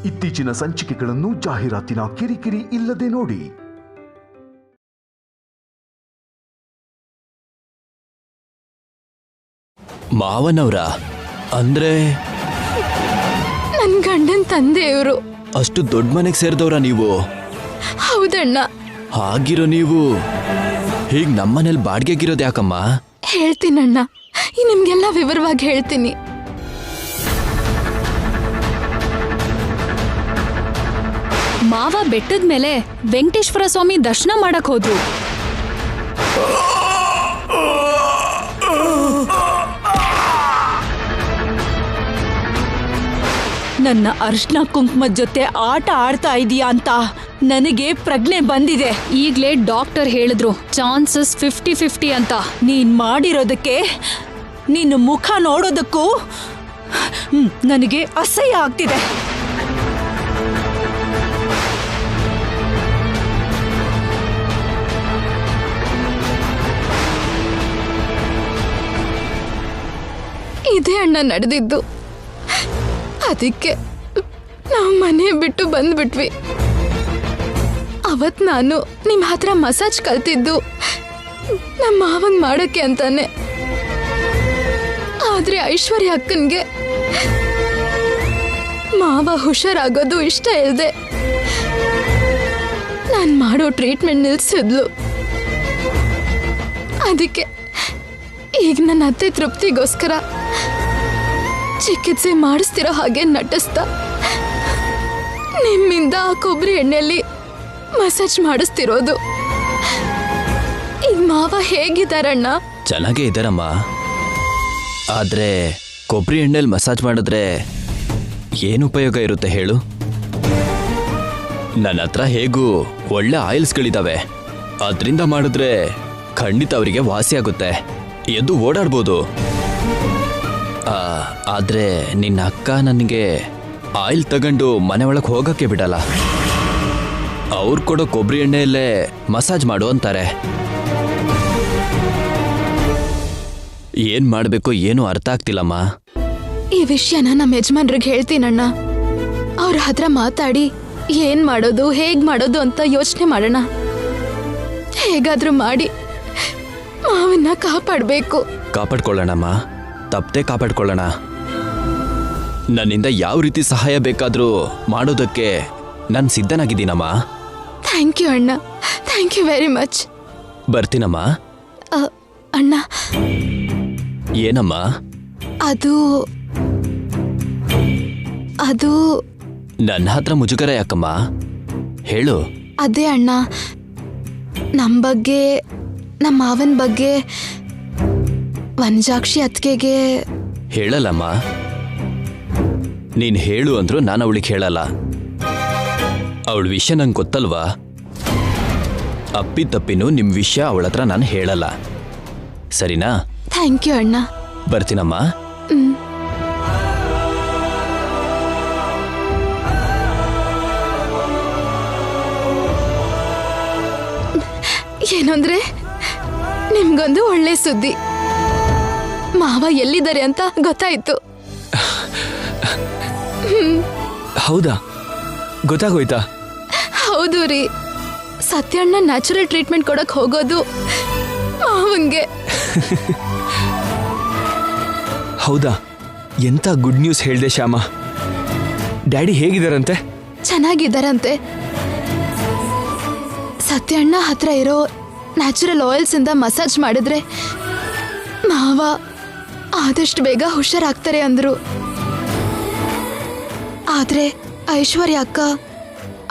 ಇತ್ತೀಚಿನ ಸಂಚಿಕೆಗಳನ್ನು ಜಾಹೀರಾತಿನ ಕಿರಿಕಿರಿ ಇಲ್ಲದೆ ನೋಡಿ. ಮಾವನವರ ಅಂದ್ರೆ ನನ್ ಗಂಡನ್ ತಂದೆ ಇವರು. ಅಷ್ಟು ದೊಡ್ಡ ಮನೆಗೆ ಸೇರಿದವ್ರ ನೀವು? ಹೌದಣ್ಣ. ಹಾಗಿರೋ ನೀವು ಹೀಗ್ ನಮ್ಮನೇಲಿ ಬಾಡಿಗೆಗಿರೋದು ಯಾಕಮ್ಮ? ಹೇಳ್ತೀನಣ್ಣ, ನಿಮ್ಗೆಲ್ಲ ವಿವರವಾಗಿ ಹೇಳ್ತೀನಿ. ಮಾವ ಬೆಟ್ಟದ ಮೇಲೆ ವೆಂಕಟೇಶ್ವರ ಸ್ವಾಮಿ ದರ್ಶನ ಮಾಡಕ್ ಹೋದ್ರು. ನನ್ನ ಅರ್ಶನ ಕುಂಕುಮದ ಜೊತೆ ಆಟ ಆಡ್ತಾ ಇದೀಯಾ ಅಂತ ನನಗೆ ಪ್ರಜ್ಞೆ ಬಂದಿದೆ. ಈಗ್ಲೇ ಡಾಕ್ಟರ್ ಹೇಳಿದ್ರು ಚಾನ್ಸಸ್ 50-50 ಅಂತ. ನೀನ್ ಮಾಡಿರೋದಕ್ಕೆ, ನಿನ್ನ ಮುಖ ನೋಡೋದಕ್ಕೂ ನನಗೆ ಅಸಹ್ಯ ಆಗ್ತಿದೆ. ಇದೇ ಅಣ್ಣ ನಡೆದಿದ್ದು. ಅದಕ್ಕೆ ನಾವು ಮನೆ ಬಿಟ್ಟು ಬಂದ್ಬಿಟ್ವಿ. ಅವತ್ ನಾನು ನಿಮ್ ಹತ್ರ ಮಸಾಜ್ ಕಲ್ತಿದ್ದು ನಮ್ಮ ಮಾವನ್ ಮಾಡಕ್ಕೆ ಅಂತಾನೆ. ಆದ್ರೆ ಐಶ್ವರ್ಯ ಅಕ್ಕನ್ಗೆ ಮಾವ ಹುಷಾರಾಗೋದು ಇಷ್ಟ ಇಲ್ಲದೆ ನಾನ್ ಮಾಡೋ ಟ್ರೀಟ್ಮೆಂಟ್ ನಿಲ್ಸಿದ್ಲು. ಅದಕ್ಕೆ ಈಗ ನನ್ನ ಅತ್ತೆ ತೃಪ್ತಿಗೋಸ್ಕರ ಚಿಕಿತ್ಸೆ ಮಾಡಿಸ್ತಿರೋ ಹಾಗೆ ನಟಿಸ್ತಾ ನಿಮ್ಮಿಂದ ಆ ಕೊಬ್ಬರಿ ಎಣ್ಣೆಯಲ್ಲಿ ಮಸಾಜ್ ಮಾಡಿಸ್ತಿರೋದು. ಈಗ ಮಾವ ಹೇಗಿದ್ದಾರಣ್ಣ? ಚೆನ್ನಾಗೇ ಇದ್ದಾರಮ್ಮ. ಆದ್ರೆ ಕೊಬ್ಬರಿ ಎಣ್ಣೆಲಿ ಮಸಾಜ್ ಮಾಡಿದ್ರೆ ಏನು ಉಪಯೋಗ ಇರುತ್ತೆ ಹೇಳು? ನನ್ನ ಹತ್ರ ಹೇಗೂ ಒಳ್ಳೆ ಆಯಿಲ್ಸ್ಗಳಿದಾವೆ. ಅದರಿಂದ ಮಾಡಿದ್ರೆ ಖಂಡಿತ ಅವರಿಗೆ ವಾಸಿ ಆಗುತ್ತೆ, ಎದ್ದು ಓಡಾಡ್ಬೋದು. ಆದ್ರೆ ನಿನ್ನ ಅಕ್ಕ ನನಗೆ ಆಯಿಲ್ ತಗೊಂಡು ಮನೆ ಒಳಗೆ ಹೋಗಕ್ಕೆ ಬಿಡಲ್ಲ. ಅವ್ರು ಕೊಡೋ ಕೊಬ್ಬರಿ ಎಣ್ಣೆಯಲ್ಲೇ ಮಸಾಜ್ ಮಾಡು ಅಂತಾರೆ. ಏನ್ ಮಾಡ್ಬೇಕು ಏನು ಅರ್ಥ ಆಗ್ತಿಲ್ಲಮ್ಮ. ಈ ವಿಷಯನ ನಮ್ಮ ಯಜಮಾನ್ರಿಗೆ ಹೇಳ್ತೀನಣ್ಣ. ಅವ್ರ ಹತ್ರ ಮಾತಾಡಿ ಏನ್ ಮಾಡೋದು, ಹೇಗ್ ಮಾಡೋದು ಅಂತ ಯೋಚನೆ ಮಾಡೋಣ. ಹೇಗಾದ್ರೂ ಮಾಡಿ ಮಾವನ್ನ ಕಾಪಾಡ್ಬೇಕು. ಕಾಪಾಡ್ಕೊಳ್ಳೋಣಮ್ಮ, ತಪ್ಪದೆ ಕಾಪಾಡ್ಕೊಳ್ಳೋಣ. ನನ್ನಿಂದ ಯಾವ ರೀತಿ ಸಹಾಯ ಬೇಕಾದ್ರೂ ಮಾಡೋದಕ್ಕೆ ನಾನು ಸಿದ್ಧನಾಗಿದ್ದೀನಮ್ಮ. ಥ್ಯಾಂಕ್ ಯು ಅಣ್ಣ, ಥ್ಯಾಂಕ್ ಯು ವೆರಿ ಮಚ್. ಬರ್ತೀನಮ್ಮ. ಅಣ್ಣ, ಏನಮ್ಮ? ಅದು ಅದು ನನ್ನ ಹತ್ರ ಮುಜುಗರ ಯಾಕಮ್ಮ? ಹೇಳು. ಅದೇ ಅಣ್ಣ, ನಮ್ಮ ಬಗ್ಗೆ, ನಮ್ಮ ಮಾವನ ಬಗ್ಗೆ ವನಜಾಕ್ಷಿ ಅತ್ತಿಗೆಗೆ ಹೇಳಲ್ಲಮ್ಮ. ನೀನ್ ಹೇಳು ಅಂದ್ರೂ ನಾನು ಅವಳಿಗೆ ಹೇಳಲ್ಲ. ಅವಳ ವಿಷಯ ನಂಗೆ ಗೊತ್ತಲ್ವಾ? ಅಪ್ಪಿತಪ್ಪಿನೂ ನಿಮ್ ವಿಷಯ ಅವಳ ಹತ್ರ ನಾನು ಹೇಳಲ್ಲ, ಸರಿನಾ? ಥ್ಯಾಂಕ್ ಯು ಅಣ್ಣ. ಬರ್ತೀನಮ್ಮ. ಏನಂದ್ರೆ ನಿಮ್ಗೊಂದು ಒಳ್ಳೆ ಸುದ್ದಿ. ಮಾವ ಎಲ್ಲಿದ್ದಾರೆ ಅಂತ ಗೊತ್ತಾಯ್ತು. ಹೌದಾ? ಗೊತ್ತಾಗೋಯ್ತಾ? ಹೌದು ರೀ. ಸತ್ಯಣ್ಣ ನ್ಯಾಚುರಲ್ ಟ್ರೀಟ್ಮೆಂಟ್ ಕೊಡಕ್ ಹೋಗೋದು ಮಾವಂಗೆ. ಹೌದಾ? ಎಂತ ಗುಡ್ ನ್ಯೂಸ್ ಹೇಳ್ದೆ ಶ್ಯಾಮ. ಡ್ಯಾಡಿ ಹೇಗಿದ್ದಾರಂತೆ? ಚೆನ್ನಾಗಿದ್ದಾರಂತೆ. ಸತ್ಯಣ್ಣ ಹತ್ರ ಇರೋ ನ್ಯಾಚುರಲ್ ಆಯಿಲ್ಸ್ ಇಂದ ಮಸಾಜ್ ಮಾಡಿದ್ರೆ ಮಾವ ಆದಷ್ಟು ಬೇಗ ಹುಷಾರಾಗ್ತಾರೆ ಅಂದ್ರು. ಆದ್ರೆ ಐಶ್ವರ್ಯ ಅಕ್ಕ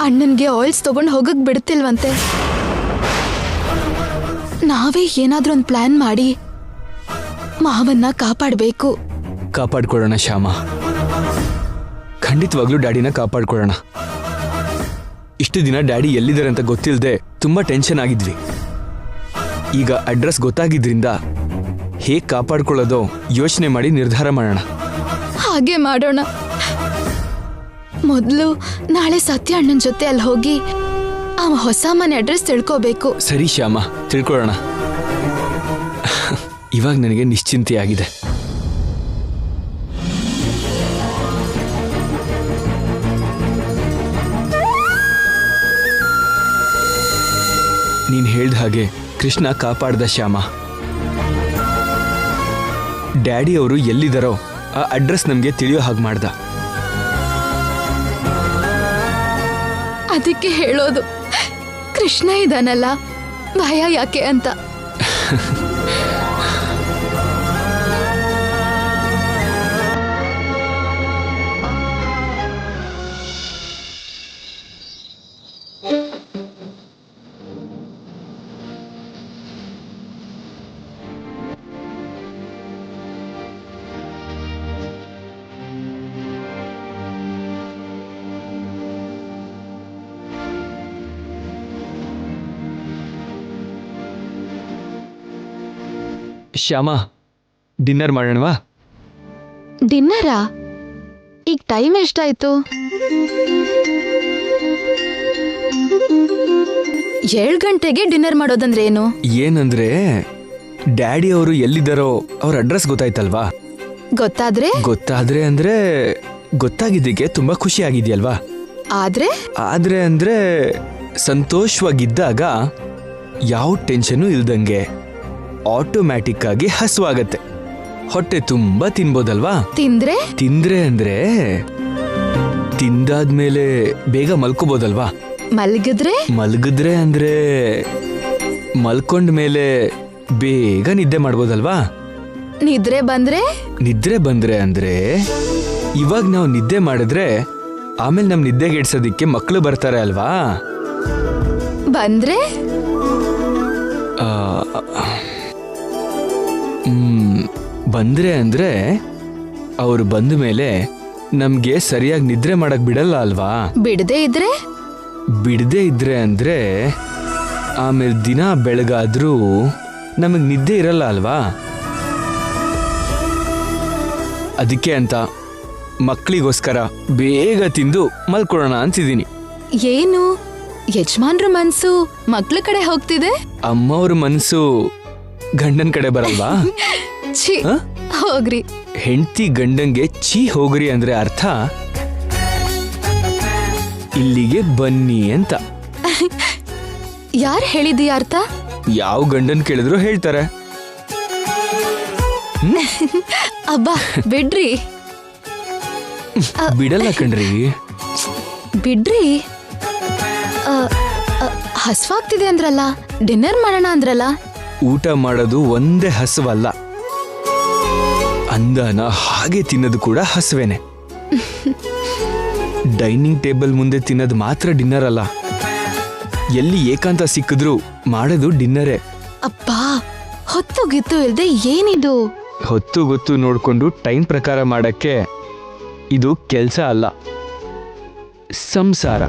ಅಣ್ಣನ್ಗೆ ಆಯಿಲ್ಸ್ ತಗೊಂಡು ಹೋಗಕ್ ಬಿಡ್ತಿಲ್ವಂತೆ. ನಾವೇ ಏನಾದ್ರೂ ಒಂದು ಪ್ಲಾನ್ ಮಾಡಿ ಮಾವನ್ನ ಕಾಪಾಡಬೇಕು. ಕಾಪಾಡ್ಕೊಳ್ಳೋಣ ಶ್ಯಾಮ, ಖಂಡಿತವಾಗ್ಲೂ ಡ್ಯಾಡಿನ ಕಾಪಾಡ್ಕೊಳ್ಳೋಣ. ಇಷ್ಟು ದಿನ ಡ್ಯಾಡಿ ಎಲ್ಲಿದ್ದಾರೆ ಅಂತ ಗೊತ್ತಿಲ್ಲದೆ ತುಂಬಾ ಟೆನ್ಷನ್ ಆಗಿದ್ವಿ. ಈಗ ಅಡ್ರೆಸ್ ಗೊತ್ತಾಗಿದ್ರಿಂದ ಹೇಗೆ ಕಾಪಾಡ್ಕೊಳ್ಳೋದೋ ಯೋಚನೆ ಮಾಡಿ ನಿರ್ಧಾರ ಮಾಡೋಣ. ಹಾಗೆ ಮಾಡೋಣ. ಮೊದಲು ನಾಳೆ ಸತ್ಯ ಅಣ್ಣನ ಜೊತೆ ಅಲ್ಲಿ ಹೋಗಿ ಆ ಹೊಸ ಮನೆ ಅಡ್ರೆಸ್ ತಿಳ್ಕೋಬೇಕು. ಸರಿ ಶ್ಯಾಮ, ತಿಳ್ಕೊಳ್ಳೋಣ. ಇವಾಗ ನನಗೆ ನಿಶ್ಚಿಂತೆಯಾಗಿದೆ. ನೀನು ಹೇಳ್ದ ಹಾಗೆ ಕೃಷ್ಣ ಕಾಪಾಡ್ದ ಶ್ಯಾಮ. ಡ್ಯಾಡಿ ಅವರು ಎಲ್ಲಿದ್ದಾರೋ ಆ ಅಡ್ರೆಸ್ ನಮಗೆ ತಿಳಿಯೋ ಹಾಗೆ ಮಾಡ್ದ. ಅದಕ್ಕೆ ಹೇಳೋದು ಕೃಷ್ಣ ಇದಾನಲ್ಲ, ಭಯ ಯಾಕೆ ಅಂತ. ಶ್ಯಾಮ, ಡಿನ್ನರ್ ಮಾಡೋಣವಾ? ಡಿನ್ನರಾ? ಈಗ ಟೈಮ್ ಎಷ್ಟಾಯ್ತು? 7 ಗಂಟೆಗೆ ಡಿನ್ನರ್ ಮಾಡೋದಂದ್ರೆ ಏನು? ಏನಂದ್ರೆ ಡ್ಯಾಡಿ ಅವರು ಎಲ್ಲಿದ್ದಾರೋ ಅವ್ರ ಅಡ್ರೆಸ್ ಗೊತ್ತಾಯ್ತಲ್ವಾ? ಗೊತ್ತಾದ್ರೆ ಅಂದ್ರೆ ಗೊತ್ತಾಗಿದ್ದಕ್ಕೆ ತುಂಬಾ ಖುಷಿ ಆಗಿದೆಯಲ್ವಾ? ಆದ್ರೆ ಅಂದ್ರೆ ಸಂತೋಷವಾಗಿದ್ದಾಗ ಯಾವ ಟೆನ್ಷನು ಇಲ್ದಂಗೆ ಆಟೋಮ್ಯಾಟಿಕ್ ಆಗಿ ಹಸುವಾಗತ್ತೆ, ಹೊಟ್ಟೆ ತುಂಬಾ ತಿನ್ಬೋದಲ್ವಾ? ತಿಂದ್ರೆ ಅಂದ್ರೆ ತಿಂದಾದ್ಮೇಲೆ ಬೇಗ ಮಲ್ಕೋಬೋದಲ್ವಾ? ಮಲಗಿದ್ರೆ ಅಂದ್ರೆ ಮಲ್ಕೊಂಡ್ಮೇಲೆ ಬೇಗ ನಿದ್ದೆ ಮಾಡ್ಬೋದಲ್ವಾ? ನಿದ್ರೆ ಬಂದ್ರೆ ಅಂದ್ರೆ ಇವಾಗ ನಾವು ನಿದ್ದೆ ಮಾಡಿದ್ರೆ ಆಮೇಲೆ ನಮ್ ನಿದ್ದೆಗೆಡ್ಸೋದಿಕ್ಕೆ ಮಕ್ಕಳು ಬರ್ತಾರೆ ಅಲ್ವಾ? ಬಂದ್ರೆ ಅಂದ್ರೆ ಅವ್ರು ಬಂದ ಮೇಲೆ ನಮ್ಗೆ ಸರಿಯಾಗಿ ನಿದ್ರೆ ಮಾಡಕ್ ಬಿಡಲ್ಲ ಅಲ್ವಾ? ಬಿಡದೆ ಇದ್ರೆ ಅಂದ್ರೆ ಆಮೇಲೆ ದಿನ ಬೆಳಗಾದ್ರೂ ನಮಗ್ ನಿದ್ದೆ ಇರಲ್ಲ ಅಲ್ವಾ? ಅದಕ್ಕೆ ಅಂತ ಮಕ್ಕಳಿಗೋಸ್ಕರ ಬೇಗ ತಿಂದು ಮಲ್ಕೊಳ್ಳೋಣ ಅಂತಿದ್ದೀನಿ. ಏನು ಯಜಮಾನ್ರ ಮನ್ಸು ಮಕ್ಳ ಕಡೆ ಹೋಗ್ತಿದೆ, ಅಮ್ಮವ್ರ ಮನ್ಸು ಗಂಡನ್ ಕಡೆ ಬರಲ್ವಾ? ಹೋಗ್ರಿ. ಹೆಂಡತಿ ಗಂಡಂಗೆ ಛೀ ಹೋಗ್ರಿ ಅಂದ್ರೆ ಅರ್ಥ ಇಲ್ಲಿಗೆ ಬನ್ನಿ ಅಂತ. ಯಾರು ಹೇಳಿದೀಯ ಅರ್ಥ? ಯಾವ ಗಂಡನ್ ಕೇಳಿದ್ರು ಹೇಳ್ತಾರೆ. ಅಬ್ಬಾ ಬಿಡ್ರಿ. ಬಿಡಲ್ಲ ಕಣ್ರಿ. ಬಿಡ್ರಿ. ಹಸ್ವಾಗ್ತಿದೆ ಅಂದ್ರಲ್ಲ, ಡಿನ್ನರ್ ಮಾಡೋಣ ಅಂದ್ರಲ್ಲ. ಊಟ ಮಾಡೋದು ಒಂದೇ ಹಸುವಲ್ಲ, ಅಂದನ ಹಾಗೆ ತಿನ್ನೋದು ಕೂಡ ಹಸುವೇನೆ. ಡೈನಿಂಗ್ ಟೇಬಲ್ ಮುಂದೆ ತಿನ್ನೋದು ಮಾತ್ರ ಡಿನ್ನರ್ ಅಲ್ಲ, ಎಲ್ಲಿ ಏಕಾಂತ ಸಿಕ್ಕಿದ್ರು ಮಾಡೋದು ಡಿನ್ನರೇ. ಅಪ್ಪಾ, ಹೊತ್ತು ಗಿತ್ತು ಇಲ್ದೆ ಏನಿದು? ಹೊತ್ತು ಗೊತ್ತು ನೋಡ್ಕೊಂಡು ಟೈಮ್ ಪ್ರಕಾರ ಮಾಡಕ್ಕೆ ಇದು ಕೆಲಸ ಅಲ್ಲ, ಸಂಸಾರ.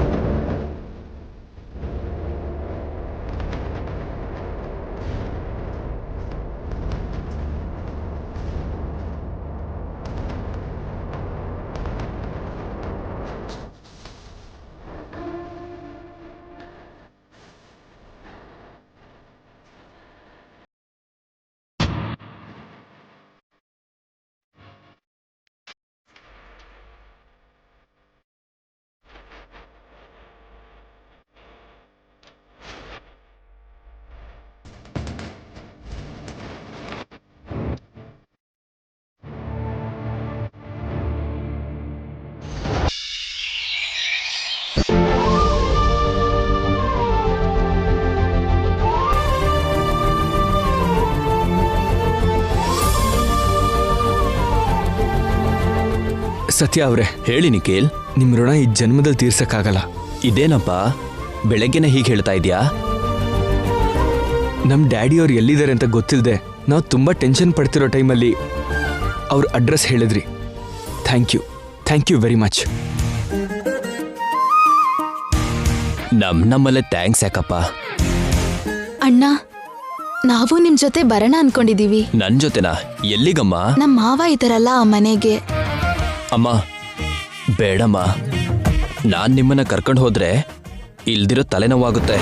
ಸತ್ಯ ಅವ್ರೆ, ಹೇಳಿ ನಿಖಿಲ್. ನಿಮ್ ಋಣ ಈ ಜನ್ಮದಲ್ಲಿ ತೀರ್ಸಕ್ಕಾಗಲ್ಲ. ಇದೇನಪ್ಪ ಬೆಳಗ್ಗೆನೆ ಹೀಗೆ ಹೇಳ್ತಾ ಇದ್ಯಾ? ನಮ್ ಡ್ಯಾಡಿ ಅವ್ರು ಎಲ್ಲಿದ್ದಾರೆ ಅಂತ ಗೊತ್ತಿಲ್ಲದೆ ನಾವು ತುಂಬಾ ಟೆನ್ಷನ್ ಪಡ್ತಿರೋ ಟೈಮಲ್ಲಿ ಅವ್ರ ಅಡ್ರೆಸ್ ಹೇಳಿದ್ರಿ. Thank you very much. ನಮ್ಮಲ್ಲೇ ಥ್ಯಾಂಕ್ಸ್ ಯಾಕಪ್ಪ? ಅಣ್ಣ, ನಾವು ನಿಮ್ ಜೊತೆ ಬರೋಣ ಅನ್ಕೊಂಡಿದೀವಿ. ನನ್ ಜೊತೆನಾ? ಎಲ್ಲಿಗಮ್ಮ? ನಮ್ ಮಾವ ಇದಾರಲ್ಲ ಆ ಮನೆಗೆ. ಅಮ್ಮ ಬೇಡಮ್ಮ, ನಾನ್ ನಿಮ್ಮನ್ನ ಕರ್ಕೊಂಡು ಹೋದ್ರೆ ಇಲ್ದಿರೋ ತಲೆನೋವಾಗುತ್ತೆ.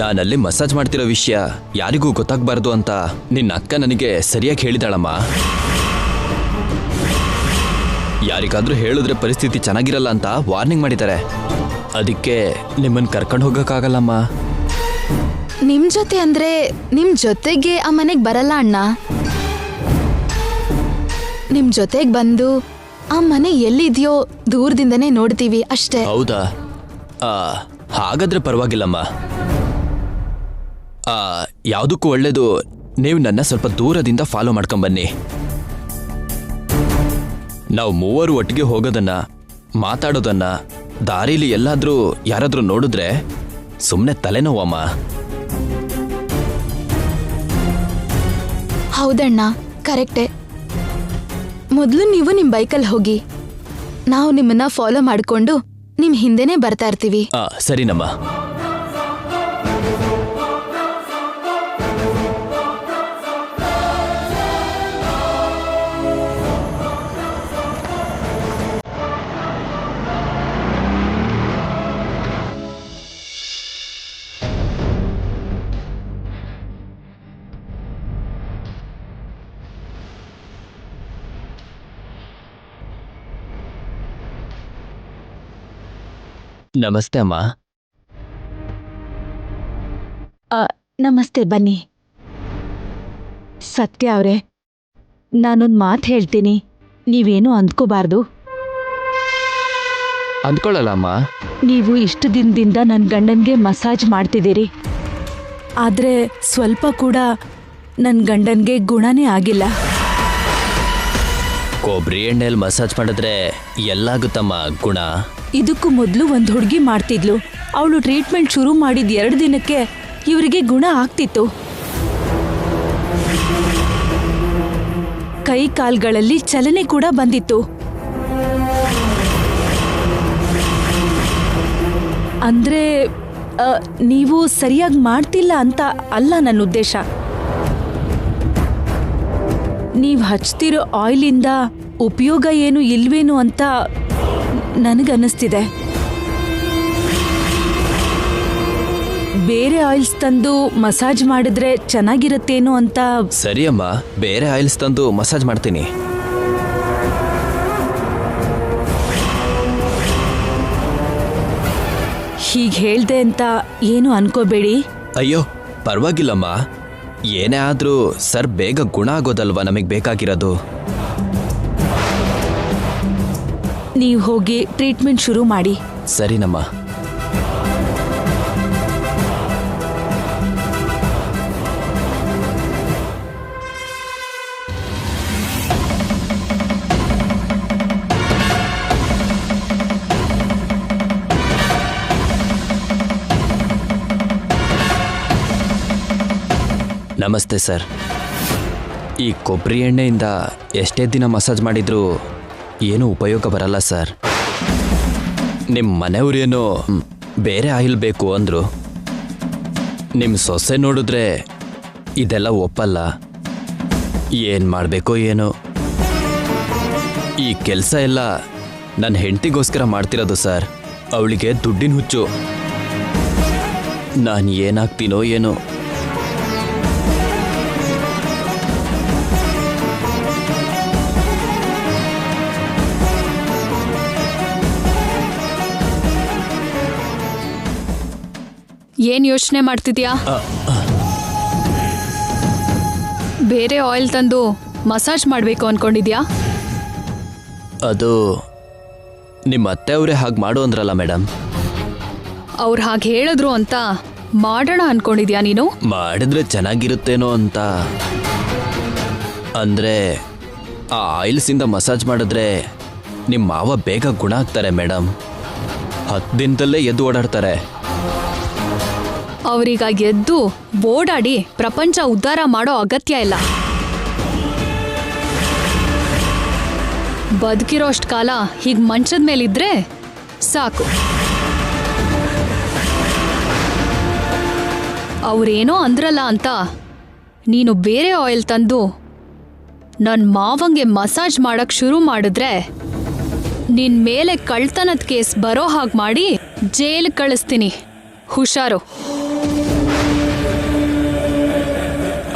ನಾನಲ್ಲಿ ಮಸಾಜ್ ಮಾಡ್ತಿರೋ ವಿಷಯ ಯಾರಿಗೂ ಗೊತ್ತಾಗ್ಬಾರ್ದು ಅಂತ ನಿನ್ನ ಅಕ್ಕ ನನಗೆ ಸರಿಯಾಗಿ ಹೇಳಿದಾಳಮ್ಮ. ಯಾರಿಗಾದ್ರೂ ಹೇಳಿದ್ರೆ ಪರಿಸ್ಥಿತಿ ಚೆನ್ನಾಗಿರಲ್ಲ ಅಂತ ವಾರ್ನಿಂಗ್ ಮಾಡಿದ್ದಾರೆ. ಅದಕ್ಕೆ ನಿಮ್ಮನ್ನು ಕರ್ಕೊಂಡು ಹೋಗೋಕ್ಕಾಗಲ್ಲಮ್ಮ. ನಿಮ್ ಜೊತೆ ಅಂದ್ರೆ ನಿಮ್ ಜೊತೆಗೆ ಆ ಮನೆಗ್ ಬರಲ್ಲ ಅಣ್ಣ. ನಿಮ್ ಜೊತೆಗ್ ಬಂದು ಆ ಮನೆ ಎಲ್ಲಿದ್ಯೋ ದೂರದಿಂದನೇ ನೋಡ್ತೀವಿ ಅಷ್ಟೇ. ಹೌದಾ? ಹಾಗಾದ್ರೆ ಪರವಾಗಿಲ್ಲಮ್ಮ. ಯಾವುದಕ್ಕೂ ಒಳ್ಳೇದು ನೀವು ನನ್ನ ಸ್ವಲ್ಪ ದೂರದಿಂದ ಫಾಲೋ ಮಾಡ್ಕೊಂಬನ್ನಿ. ನಾವು ಮೂವರು ಒಟ್ಟಿಗೆ ಹೋಗೋದನ್ನ, ಮಾತಾಡೋದನ್ನ ದಾರಿಲಿ ಎಲ್ಲಾದ್ರೂ ಯಾರಾದ್ರೂ ನೋಡಿದ್ರೆ ಸುಮ್ಮನೆ ತಲೆನೋವಮ್ಮ. ಹೌದಣ್ಣ, ಕರೆಕ್ಟೇ. ಮೊದಲು ನೀವು ನಿಮ್ ಬೈಕಲ್ಲಿ ಹೋಗಿ, ನಾವು ನಿಮ್ಮನ್ನ ಫಾಲೋ ಮಾಡ್ಕೊಂಡು ನಿಮ್ ಹಿಂದೆನೆ ಬರ್ತಾ ಇರ್ತೀವಿ. ಸರಿನಮ್ಮ. ನಮಸ್ತೆ ಅಮ್ಮ. ನಮಸ್ತೆ, ಬನ್ನಿ. ಸತ್ಯ ಅವರೇ, ನಾನೊಂದು ಮಾತು ಹೇಳ್ತೀನಿ, ನೀವೇನು ಅಂದ್ಕೋಬಾರ್ದು. ಅಂದ್ಕೊಳ್ಳಲ್ಲ ಅಮ್ಮ. ನೀವು ಇಷ್ಟು ದಿನದಿಂದ ನನ್ನ ಗಂಡನ್ಗೆ ಮಸಾಜ್ ಮಾಡ್ತಿದ್ದೀರಿ, ಆದರೆ ಸ್ವಲ್ಪ ಕೂಡ ನನ್ನ ಗಂಡನ್ಗೆ ಗುಣನೇ ಆಗಿಲ್ಲ. ಕೊಬ್ಬರಿ ಎಣ್ಣೆಯಲ್ಲಿ ಮಸಾಜ್ ಮಾಡಿದ್ರೆ ಎಲ್ಲಾಗುತ್ತಮ್ಮ ಗುಣ. ಇದಕ್ಕೂ ಮೊದಲು ಒಂದು ಹುಡುಗಿ ಮಾಡ್ತಿದ್ಲು. ಅವಳು ಟ್ರೀಟ್ಮೆಂಟ್ ಶುರು ಮಾಡಿದ 2 ದಿನಕ್ಕೆ ಇವರಿಗೆ ಗುಣ ಆಗ್ತಿತ್ತು. ಕೈ ಕಾಲ್ಗಳಲ್ಲಿ ಚಲನೆ ಕೂಡ ಬಂದಿತ್ತು. ಅಂದ್ರೆ ನೀವು ಸರಿಯಾಗಿ ಮಾಡ್ತಿಲ್ಲ ಅಂತ ಅಲ್ಲ ನನ್ನ ಉದ್ದೇಶ. ನೀವು ಹಚ್ತಿರೋ ಆಯಿಲಿಂದ ಉಪಯೋಗ ಏನು ಇಲ್ವೇನು ಅಂತ ನನಗನ್ನಿಸ್ತಿದೆ. ಬೇರೆ ಆಯಿಲ್ಸ್ ತಂದು ಮಸಾಜ್ ಮಾಡಿದ್ರೆ ಚೆನ್ನಾಗಿರುತ್ತೇನೋ ಅಂತ. ಸರಿ ಅಮ್ಮ, ಬೇರೆ ಆಯಿಲ್ಸ್ ತಂದು ಮಸಾಜ್ ಮಾಡ್ತೀನಿ. ಹೀಗೆ ಹೇಳ್ದೆ ಅಂತ ಏನು ಅನ್ಕೋಬೇಡಿ. ಅಯ್ಯೋ ಪರವಾಗಿಲ್ಲಮ್ಮ. ಏನೇ ಆದ್ರೂ ಸರ್ ಬೇಗ ಗುಣ ಆಗೋದಲ್ವಾ ನಮಗೆ ಬೇಕಾಗಿರೋದು. ನೀವು ಹೋಗಿ ಟ್ರೀಟ್ಮೆಂಟ್ ಶುರು ಮಾಡಿ. ಸರಿನಮ್ಮ. ನಮಸ್ತೆ ಸರ್. ಈ ಕೊಬ್ಬರಿ ಎಣ್ಣೆಯಿಂದ ಎಷ್ಟೇ ದಿನ ಮಸಾಜ್ ಮಾಡಿದ್ರೂ ಏನೂ ಉಪಯೋಗ ಬರಲ್ಲ ಸರ್. ನಿಮ್ಮ ಮನೆಯವ್ರೇನೋ ಬೇರೆ ಆಯಿಲ್ ಬೇಕು ಅಂದರು. ನಿಮ್ಮ ಸೊಸೆ ನೋಡಿದ್ರೆ ಇದೆಲ್ಲ ಒಪ್ಪಲ್ಲ. ಏನು ಮಾಡಬೇಕೋ ಏನೋ. ಈ ಕೆಲಸ ಎಲ್ಲ ನನ್ನ ಹೆಂಡತಿಗೋಸ್ಕರ ಮಾಡ್ತಿರೋದು ಸರ್. ಅವಳಿಗೆ ದುಡ್ಡಿನ ಹುಚ್ಚು. ನಾನು ಏನಾಗ್ತೀನೋ ಏನೋ. ಏನ್ ಯೋಚನೆ ಮಾಡ್ತಿದ್ಯಾ? ಬೇರೆ ಆಯಿಲ್ ತಂದು ಮಸಾಜ್ ಮಾಡಬೇಕು ಅನ್ಕೊಂಡಿದ್ಯಾ? ಅದು ನಿಮ್ಮ ಅತ್ತೆ ಅವರೇ ಹಾಗೆ ಮಾಡು ಅಂದ್ರಲ್ಲ ಮೇಡಮ್. ಅವ್ರು ಹಾಗೆ ಹೇಳಿದ್ರು ಅಂತ ಮಾಡೋಣ ಅನ್ಕೊಂಡಿದ್ಯಾ ನೀನು? ಮಾಡಿದ್ರೆ ಚೆನ್ನಾಗಿರುತ್ತೇನೋ ಅಂತ. ಅಂದರೆ ಆ ಆಯಿಲ್ಸಿಂದ ಮಸಾಜ್ ಮಾಡಿದ್ರೆ ನಿಮ್ಮ ಮಾವ ಬೇಗ ಗುಣ ಆಗ್ತಾರೆ ಮೇಡಮ್. 10 ದಿನದಲ್ಲೇ ಎದ್ದು ಓಡಾಡ್ತಾರೆ. ಅವ್ರೀಗ ಎದ್ದು ಓಡಾಡಿ ಪ್ರಪಂಚ ಉದ್ಧಾರ ಮಾಡೋ ಅಗತ್ಯ ಇಲ್ಲ. ಬದುಕಿರೋ ಅಷ್ಟು ಕಾಲ ಹೀಗೆ ಮಂಚದ ಮೇಲಿದ್ರೆ ಸಾಕು. ಅವ್ರೇನೋ ಅಂದ್ರಲ್ಲ ಅಂತ ನೀನು ಬೇರೆ ಆಯಿಲ್ ತಂದು ನನ್ನ ಮಾವಂಗೆ ಮಸಾಜ್ ಮಾಡಕ್ ಶುರು ಮಾಡಿದ್ರೆ ನಿನ್ ಮೇಲೆ ಕಳ್ತನದ ಕೇಸ್ ಬರೋ ಹಾಗೆ ಮಾಡಿ ಜೈಲಿಗೆ ಕಳಿಸ್ತೀನಿ. ಹುಷಾರು.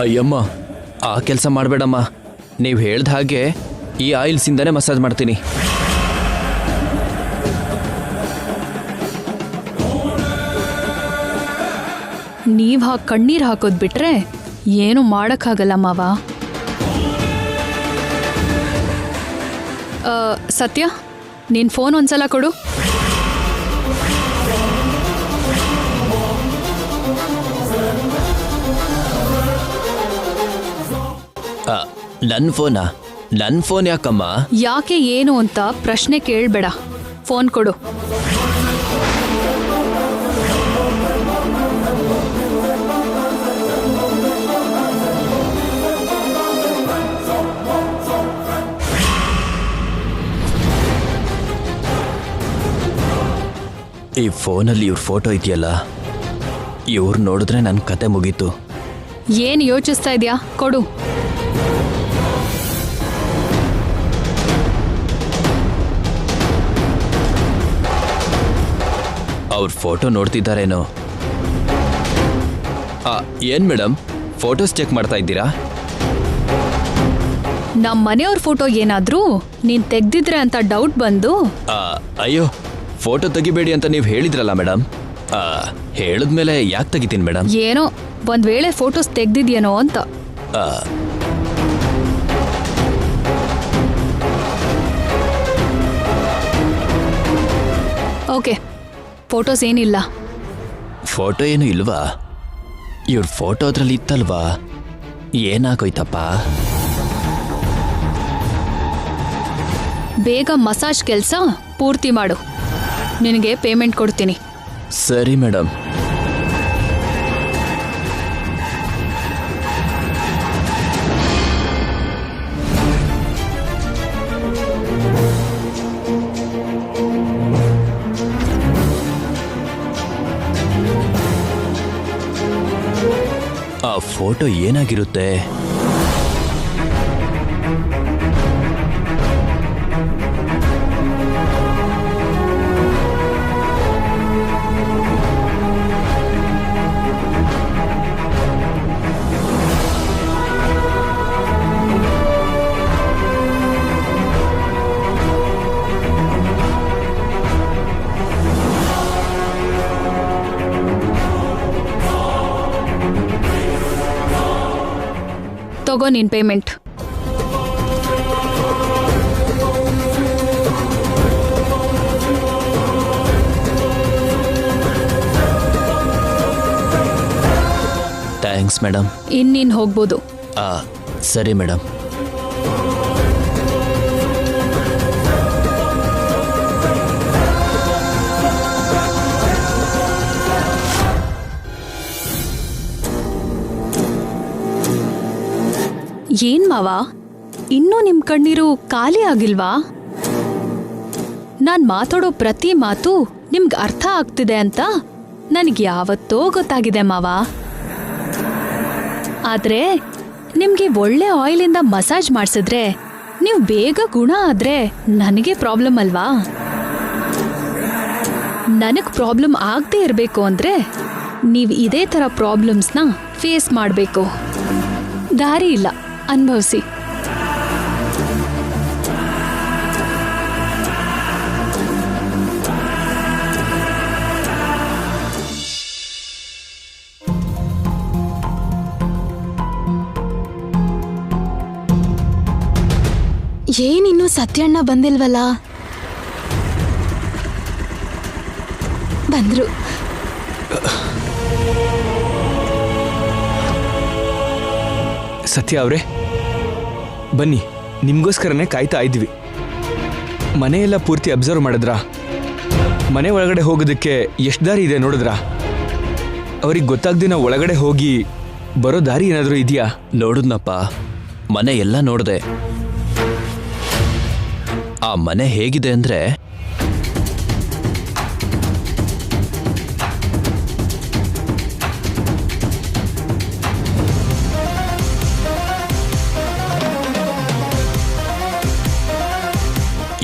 ಅಯ್ಯಮ್ಮ, ಆ ಕೆಲಸ ಮಾಡಬೇಡಮ್ಮ. ನೀವು ಹೇಳ್ದ ಹಾಗೆ ಈ ಆಯಿಲ್ಸಿಂದನೇ ಮಸಾಜ್ ಮಾಡ್ತೀನಿ. ನೀವ್ ಕಣ್ಣೀರ್ ಹಾಕೋದ್ ಬಿಟ್ರೆ ಏನು ಮಾಡಕ್ಕಾಗಲ್ಲ ಮಾವ. ಸತ್ಯ, ನಿನ್ ಫೋನ್ ಒಂದ್ಸಲ ಕೊಡು. ನನ್ನ ಫೋನ್ ಯಾಕಮ್ಮ? ಯಾಕೆ ಏನು ಅಂತ ಪ್ರಶ್ನೆ ಕೇಳ್ಬೇಡ, ಫೋನ್ ಕೊಡು. ಈ ಫೋನಲ್ಲಿ ಇವ್ರ ಫೋಟೋ ಇದೆಯಲ್ಲ, ಇವ್ರು ನೋಡಿದ್ರೆ ನನ್ನ ಕತೆ ಮುಗೀತು. ಏನ್ ಯೋಚಿಸ್ತಾ ಇದ್ಯಾ? ಕೊಡು. ಅವ್ರ ಫೋಟೋ ನೋಡ್ತಿದ್ದಾರೇನೋ. ಏನ್ ಮೇಡಮ್, ಫೋಟೋಸ್ ಚೆಕ್ ಮಾಡ್ತಾ ಇದ್ದೀರಾ? ನಮ್ಮ ಮನೆಯವ್ರ ಫೋಟೋ ಏನಾದ್ರೂ ನೀನ್ ತೆಗ್ದಿದ್ರೆ ಅಂತ ಡೌಟ್ ಬಂದು. ಅಯ್ಯೋ, ಫೋಟೋ ತೆಗಿಬೇಡಿ ಅಂತ ನೀವು ಹೇಳಿದ್ರಲ್ಲ ಮೇಡಮ್. ಹೇಳಿದ್ಮೇಲೆ ಯಾಕೆ ತೆಗಿತೀನಿ ಮೇಡಮ್? ಏನೋ ಒಂದ್ ವೇಳೆ ಫೋಟೋಸ್ ತೆಗ್ದಿದ್ಯೇನೋ ಅಂತ. ಓಕೆ, ಫೋಟೋಸ್ ಏನಿಲ್ಲ. ಫೋಟೋ ಏನು ಇಲ್ವಾ? ಇವ್ರ ಫೋಟೋ ಅದ್ರಲ್ಲಿ ಇತ್ತಲ್ವಾ? ಏನಾಗೋಯ್ತಪ್ಪ? ಬೇಗ ಮಸಾಜ್ ಕೆಲಸ ಪೂರ್ತಿ ಮಾಡು, ನಿನಗೆ ಪೇಮೆಂಟ್ ಕೊಡ್ತೀನಿ. ಸರಿ ಮೇಡಮ್. ಆ ಫೋಟೋ ಏನಾಗಿರುತ್ತೆ? ತಗೋ ನಿನ್ ಪೇಮೆಂಟ್. Thanks madam. ಇನ್ನೀನ್ ಹೋಗ್ಬೋದು. ಸರಿ ಮೇಡಮ್. ಏನ್ ಮಾವ, ಇನ್ನೂ ನಿಮ್ ಕಣ್ಣೀರು ಖಾಲಿ ಆಗಿಲ್ವಾ? ನಾನ್ ಮಾತಾಡೋ ಪ್ರತಿ ಮಾತು ನಿಮ್ಗೆ ಅರ್ಥ ಆಗ್ತಿದೆ ಅಂತ ನನಗೆ ಯಾವತ್ತೋ ಗೊತ್ತಾಗಿದೆ ಮಾವ. ಆದ್ರೆ ನಿಮ್ಗೆ ಒಳ್ಳೆ ಆಯಿಲಿಂದ ಮಸಾಜ್ ಮಾಡಿಸಿದ್ರೆ ನೀವು ಬೇಗ ಗುಣ ಆದ್ರೆ ನನಗೆ ಪ್ರಾಬ್ಲಮ್ ಅಲ್ವಾ? ನನಗ್ ಪ್ರಾಬ್ಲಮ್ ಆಗದೆ ಇರಬೇಕು ಅಂದ್ರೆ ನೀವು ಇದೇ ತರ ಪ್ರಾಬ್ಲಮ್ಸ್ನ ಫೇಸ್ ಮಾಡಬೇಕು. ದಾರಿ ಇಲ್ಲ, ಅನುಭವಿಸಿ. ಏನಿನ್ನೂ ಸತ್ಯಣ್ಣ ಬಂದಿಲ್ವಲ್ಲ? ಬಂದ್ರು. ಸತ್ಯ ಅವರೇ, ಬನ್ನಿ, ನಿಮಗೋಸ್ಕರನೇ ಕಾಯ್ತಾ ಇದ್ವಿ. ಮನೆಯೆಲ್ಲ ಪೂರ್ತಿ ಅಬ್ಸರ್ವ್ ಮಾಡಿದ್ರಾ? ಮನೆ ಒಳಗಡೆ ಹೋಗೋದಕ್ಕೆ ಎಷ್ಟು ದಾರಿ ಇದೆ ನೋಡಿದ್ರಾ? ಅವ್ರಿಗೆ ಗೊತ್ತಾಗ್ದೆ ನಾವು ಒಳಗಡೆ ಹೋಗಿ ಬರೋ ದಾರಿ ಏನಾದರೂ ಇದೆಯಾ? ನೋಡಿದ್ನಪ್ಪ, ಮನೆ ಎಲ್ಲ ನೋಡಿದೆ. ಆ ಮನೆ ಹೇಗಿದೆ ಅಂದ್ರೆ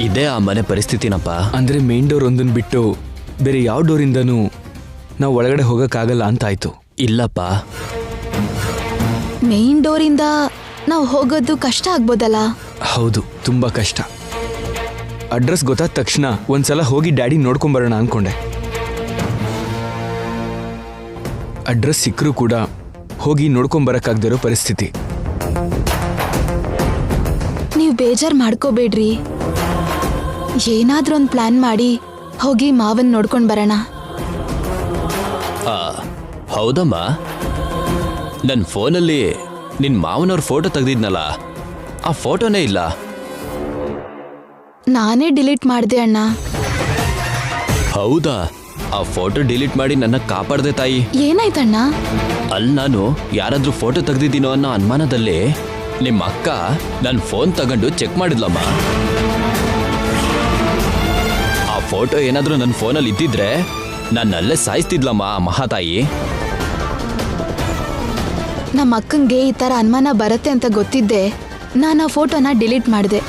ಇದೇ ಆ ಮನೆ ಪರಿಸ್ಥಿತಿನಪ್ಪ. ಅಂದ್ರೆ ಮೇನ್ ಡೋರ್ ಒಂದನ್ನು ಬಿಟ್ಟು ಬೇರೆ ಯಾವ ಡೋರಿಂದನೂ ನಾವು ಒಳಗಡೆ ಹೋಗೋಕ್ಕಾಗಲ್ಲ ಅಂತಾಯ್ತು. ಇಲ್ಲಪ್ಪ, ಮೇನ್ ಡೋರಿಂದ ನಾವು ಹೋಗೋದು ಕಷ್ಟ ಆಗ್ಬೋದಲ್ಲ? ಹೌದು, ತುಂಬ ಕಷ್ಟ. ಅಡ್ರೆಸ್ ಗೊತ್ತಾದ ತಕ್ಷಣ ಒಂದ್ಸಲ ಹೋಗಿ ಡ್ಯಾಡಿ ನೋಡ್ಕೊಂಬರೋಣ ಅನ್ಕೊಂಡೆ. ಅಡ್ರೆಸ್ ಸಿಕ್ಕರೂ ಕೂಡ ಹೋಗಿ ನೋಡ್ಕೊಂಬರಕ್ಕಾಗ್ದಿರೋ ಪರಿಸ್ಥಿತಿ. ನೀವು ಬೇಜಾರು ಮಾಡ್ಕೋಬೇಡ್ರಿ. ಏನಾದ್ರೂ ಒಂದು ಪ್ಲಾನ್ ಮಾಡಿ ಹೋಗಿ ಮಾವನ್ ನೋಡ್ಕೊಂಡು ಬರೋಣ. ಹೌದಮ್ಮ, ನನ್ನ ಫೋನಲ್ಲಿ ನಿನ್ನ ಮಾವನವ್ರ ಫೋಟೋ ತೆಗ್ದಿದ್ನಲ್ಲ, ಆ ಫೋಟೋನೇ ಇಲ್ಲ. ನಾನೇ ಡಿಲೀಟ್ ಮಾಡಿದೆ ಅಣ್ಣ. ಹೌದಾ? ಆ ಫೋಟೋ ಡಿಲೀಟ್ ಮಾಡಿ ನನ್ನ ಕಾಪಾಡ್ದೆ ತಾಯಿ. ಏನಾಯ್ತಣ್ಣ? ಅಲ್ಲಿ ನಾನು ಯಾರಾದ್ರೂ ಫೋಟೋ ತೆಗ್ದಿದ್ದೀನೋ ಅನ್ನೋ ಅನುಮಾನದಲ್ಲಿ ನಿಮ್ಮ ಅಕ್ಕ ನನ್ನ ಫೋನ್ ತಗೊಂಡು ಚೆಕ್ ಮಾಡಿದ್ಲಮ್ಮ. ಆ ಫೋಟೋ ಏನಾದ್ರೂ ನನ್ನ ಫೋನಲ್ಲಿ ಇದ್ದಿದ್ರೆ ನನ್ನಲ್ಲೇ ಸಾಯಿಸ್ತಿದ್ಲಮ್ಮ ಆ ಮಹಾತಾಯಿ. ನಮ್ಮ ಅಕ್ಕಂಗೆ ಈ ಥರ ಅನುಮಾನ ಬರುತ್ತೆ ಅಂತ ಗೊತ್ತಿದ್ದೆ ನಾನು ಆ ಫೋಟೋನ ಡಿಲೀಟ್ ಮಾಡಿದೆ.